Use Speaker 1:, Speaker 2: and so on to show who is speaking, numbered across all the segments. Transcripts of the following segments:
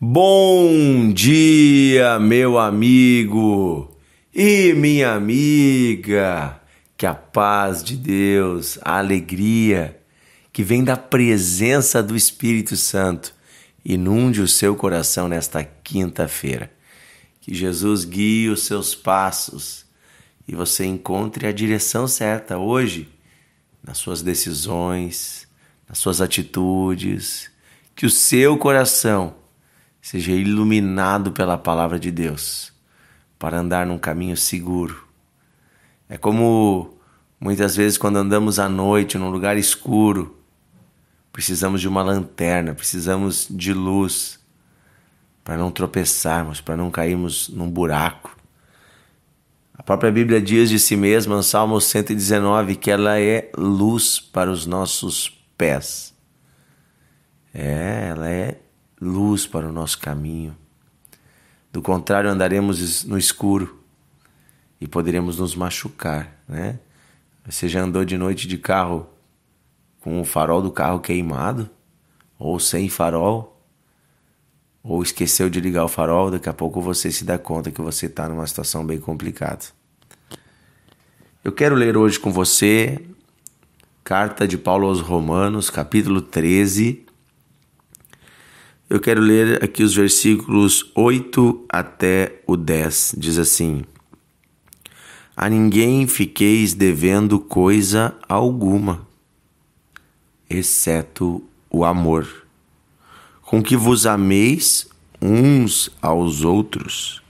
Speaker 1: Bom dia, meu amigo e minha amiga. Que a paz de Deus, a alegria que vem da presença do Espírito Santo inunde o seu coração nesta quinta-feira. Que Jesus guie os seus passos e você encontre a direção certa hoje nas suas decisões, nas suas atitudes. Que o seu coração seja iluminado pela palavra de Deus para andar num caminho seguro. É como muitas vezes quando andamos à noite num lugar escuro, precisamos de uma lanterna, precisamos de luz para não tropeçarmos, para não cairmos num buraco. A própria Bíblia diz de si mesma, no Salmo 119, que ela é luz para os nossos pés. Ela é luz para o nosso caminho. Do contrário, andaremos no escuro e poderemos nos machucar, né? Você já andou de noite de carro com o farol do carro queimado? Ou sem farol? Ou esqueceu de ligar o farol? Daqui a pouco você se dá conta que você está numa situação bem complicada. Eu quero ler hoje com você Carta de Paulo aos Romanos, capítulo 13. Eu quero ler aqui os versículos 8 até o 10. Diz assim: A ninguém fiqueis devendo coisa alguma, exceto o amor, com que vos ameis uns aos outros,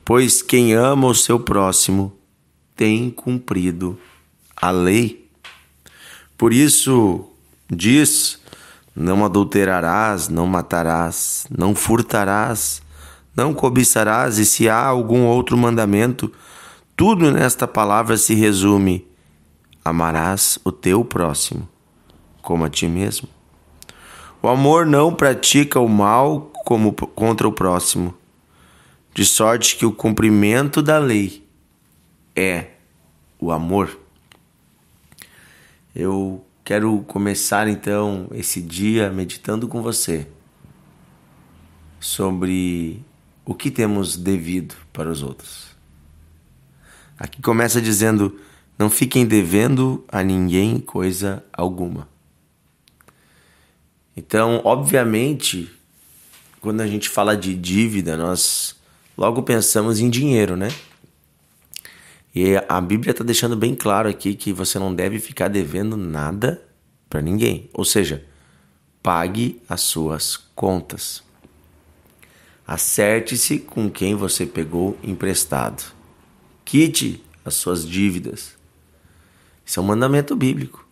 Speaker 1: pois quem ama o seu próximo tem cumprido a lei. Por isso diz: não adulterarás, não matarás, não furtarás, não cobiçarás, e se há algum outro mandamento, tudo nesta palavra se resume: amarás o teu próximo como a ti mesmo. O amor não pratica o mal como contra o próximo, de sorte que o cumprimento da lei é o amor. Eu quero começar então esse dia meditando com você sobre o que temos devido para os outros. Aqui começa dizendo: não fiquem devendo a ninguém coisa alguma. Então, obviamente, quando a gente fala de dívida, nós logo pensamos em dinheiro, né? E a Bíblia está deixando bem claro aqui que você não deve ficar devendo nada para ninguém. Ou seja, pague as suas contas. Acerte-se com quem você pegou emprestado. Quite as suas dívidas. Isso é um mandamento bíblico.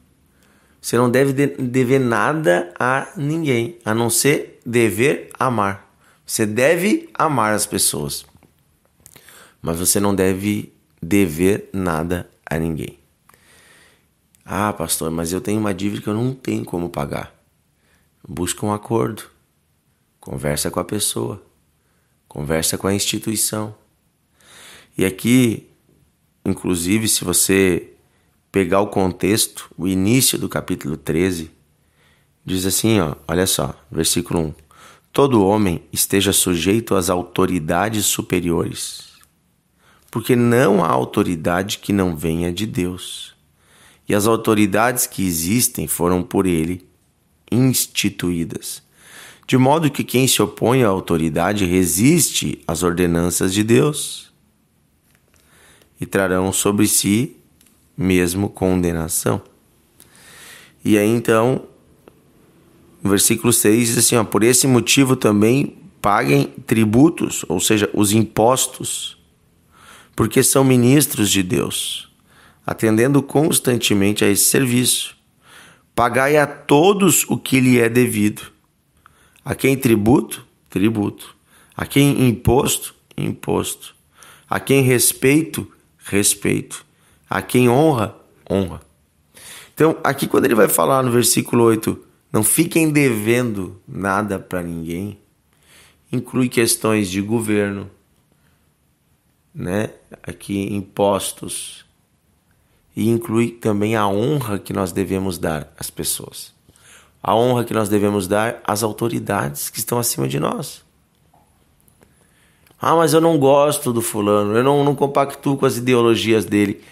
Speaker 1: Você não deve dever nada a ninguém, a não ser dever amar. Você deve amar as pessoas, mas você não deve dever nada a ninguém. Ah, pastor, mas eu tenho uma dívida que eu não tenho como pagar. Busca um acordo. Conversa com a pessoa. Conversa com a instituição. E aqui, inclusive, se você pegar o contexto, o início do capítulo 13, diz assim, olha só, versículo 1. Todo homem esteja sujeito às autoridades superiores, porque não há autoridade que não venha de Deus. E as autoridades que existem foram por ele instituídas. De modo que quem se opõe à autoridade resiste às ordenanças de Deus e trarão sobre si mesmo condenação. E aí então, no versículo 6 diz assim, por esse motivo também paguem tributos, ou seja, os impostos, porque são ministros de Deus, atendendo constantemente a esse serviço. Pagai a todos o que lhe é devido. A quem tributo? Tributo. A quem imposto? Imposto. A quem respeito? Respeito. A quem honra? Honra. Então, aqui quando ele vai falar no versículo 8, não fiquem devendo nada para ninguém, inclui questões de governo, né? Aqui impostos, e inclui também a honra que nós devemos dar às pessoas. A honra que nós devemos dar às autoridades que estão acima de nós. Ah, mas eu não gosto do fulano, eu não compactuo com as ideologias dele.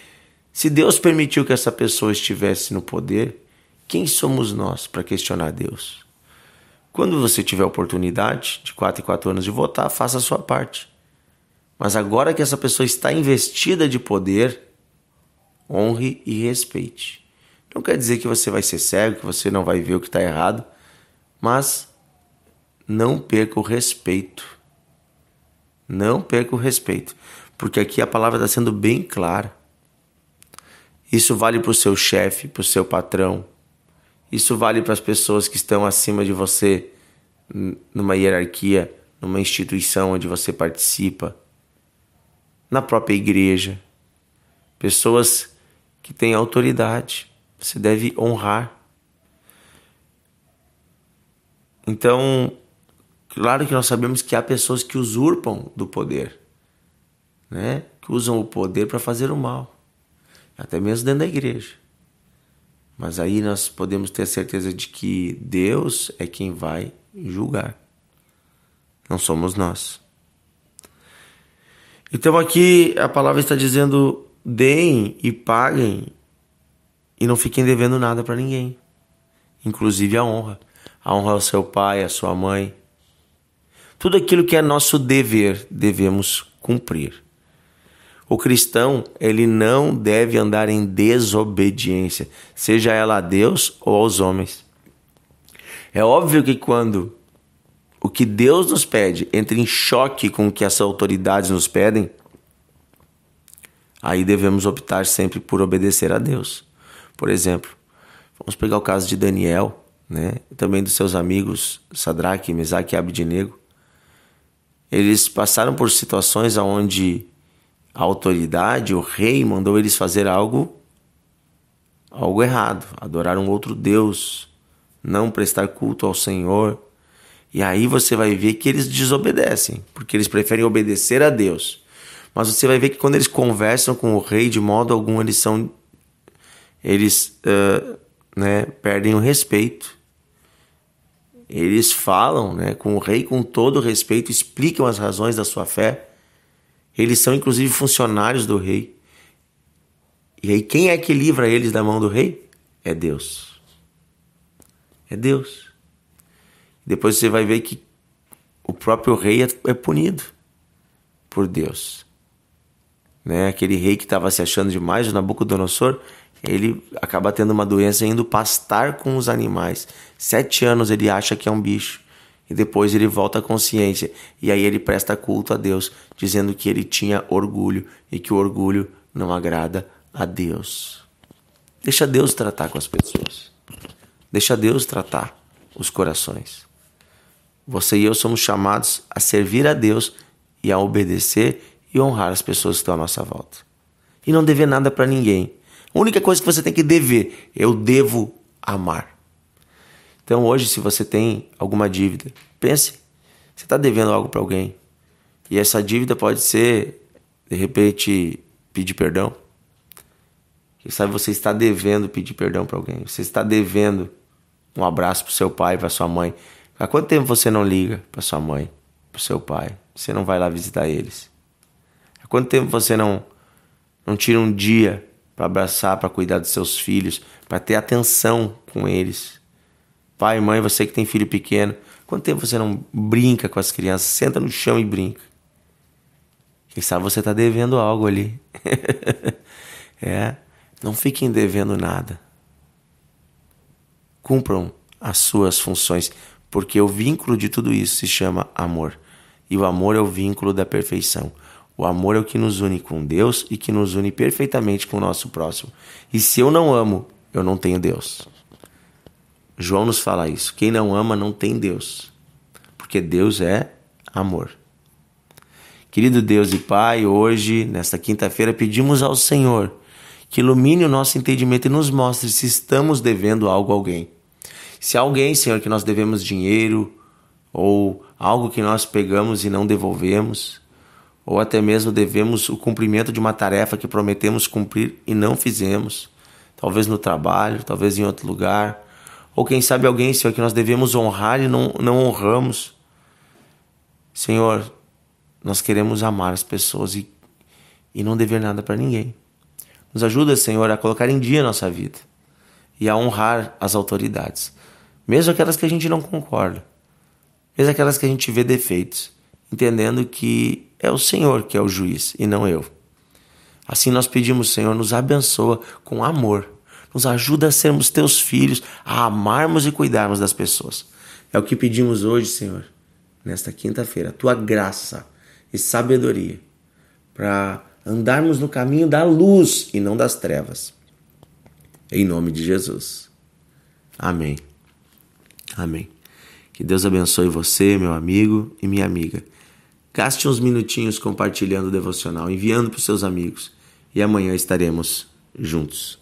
Speaker 1: Se Deus permitiu que essa pessoa estivesse no poder, quem somos nós para questionar Deus? Quando você tiver a oportunidade, de 4 em 4 anos, de votar, faça a sua parte. Mas agora que essa pessoa está investida de poder, honre e respeite. Não quer dizer que você vai ser cego, que você não vai ver o que está errado, mas não perca o respeito. Não perca o respeito, porque aqui a palavra está sendo bem clara. Isso vale para o seu chefe, para o seu patrão. Isso vale para as pessoas que estão acima de você, numa hierarquia, numa instituição onde você participa, na própria igreja. Pessoas que têm autoridade, você deve honrar. Então, claro que nós sabemos que há pessoas que usurpam do poder, né? Que usam o poder para fazer o mal, até mesmo dentro da igreja. Mas aí nós podemos ter a certeza de que Deus é quem vai julgar. Não somos nós. Então aqui a palavra está dizendo: deem e paguem e não fiquem devendo nada para ninguém. Inclusive a honra. A honra ao seu pai, à sua mãe. Tudo aquilo que é nosso dever, devemos cumprir. O cristão, ele não deve andar em desobediência, seja ela a Deus ou aos homens. É óbvio que quando o que Deus nos pede entra em choque com o que as autoridades nos pedem, aí devemos optar sempre por obedecer a Deus. Por exemplo, vamos pegar o caso de Daniel, né? E também dos seus amigos Sadraque, Mesaque e Abednego. Eles passaram por situações onde a autoridade, o rei, mandou eles fazer algo errado, adorar um outro Deus, não prestar culto ao Senhor. E aí você vai ver que eles desobedecem, porque eles preferem obedecer a Deus. Mas você vai ver que quando eles conversam com o rei, de modo algum eles perdem o respeito. Eles falam, né, com o rei com todo o respeito, explicam as razões da sua fé. Eles são inclusive funcionários do rei. E aí quem é que livra eles da mão do rei? É Deus. É Deus. Depois você vai ver que o próprio rei é punido por Deus. Né? Aquele rei que estava se achando demais, o Nabucodonosor, ele acaba tendo uma doença indo pastar com os animais. 7 anos ele acha que é um bicho. E depois ele volta à consciência. E aí ele presta culto a Deus, dizendo que ele tinha orgulho e que o orgulho não agrada a Deus. Deixa Deus tratar com as pessoas. Deixa Deus tratar os corações. Você e eu somos chamados a servir a Deus e a obedecer e honrar as pessoas que estão à nossa volta. E não dever nada para ninguém. A única coisa que você tem que dever: eu devo amar. Então hoje, se você tem alguma dívida, pense, você está devendo algo para alguém. E essa dívida pode ser, de repente, pedir perdão. Quem sabe você está devendo pedir perdão para alguém. Você está devendo um abraço para o seu pai, para sua mãe. Há quanto tempo você não liga para sua mãe, para o seu pai? Você não vai lá visitar eles? Há quanto tempo você não tira um dia para abraçar, para cuidar dos seus filhos, para ter atenção com eles? Pai, mãe, você que tem filho pequeno, quanto tempo você não brinca com as crianças? Senta no chão e brinca. Quem sabe você está devendo algo ali. Não fiquem devendo nada. Cumpram as suas funções, porque o vínculo de tudo isso se chama amor. E o amor é o vínculo da perfeição. O amor é o que nos une com Deus e que nos une perfeitamente com o nosso próximo. E se eu não amo, eu não tenho Deus. João nos fala isso. Quem não ama não tem Deus. Porque Deus é amor. Querido Deus e Pai, hoje, nesta quinta-feira, pedimos ao Senhor que ilumine o nosso entendimento e nos mostre se estamos devendo algo a alguém. Se há alguém, Senhor, que nós devemos dinheiro, ou algo que nós pegamos e não devolvemos, ou até mesmo devemos o cumprimento de uma tarefa que prometemos cumprir e não fizemos, talvez no trabalho, talvez em outro lugar, ou quem sabe alguém, Senhor, que nós devemos honrar e não honramos. Senhor, nós queremos amar as pessoas e não dever nada para ninguém. Nos ajuda, Senhor, a colocar em dia a nossa vida e a honrar as autoridades, mesmo aquelas que a gente não concorda, mesmo aquelas que a gente vê defeitos, entendendo que é o Senhor que é o juiz e não eu. Assim nós pedimos, Senhor, nos abençoa com amor, nos ajuda a sermos teus filhos, a amarmos e cuidarmos das pessoas. É o que pedimos hoje, Senhor, nesta quinta-feira, a tua graça e sabedoria para andarmos no caminho da luz e não das trevas. Em nome de Jesus. Amém. Amém. Que Deus abençoe você, meu amigo e minha amiga. Gaste uns minutinhos compartilhando o devocional, enviando para os seus amigos. E amanhã estaremos juntos.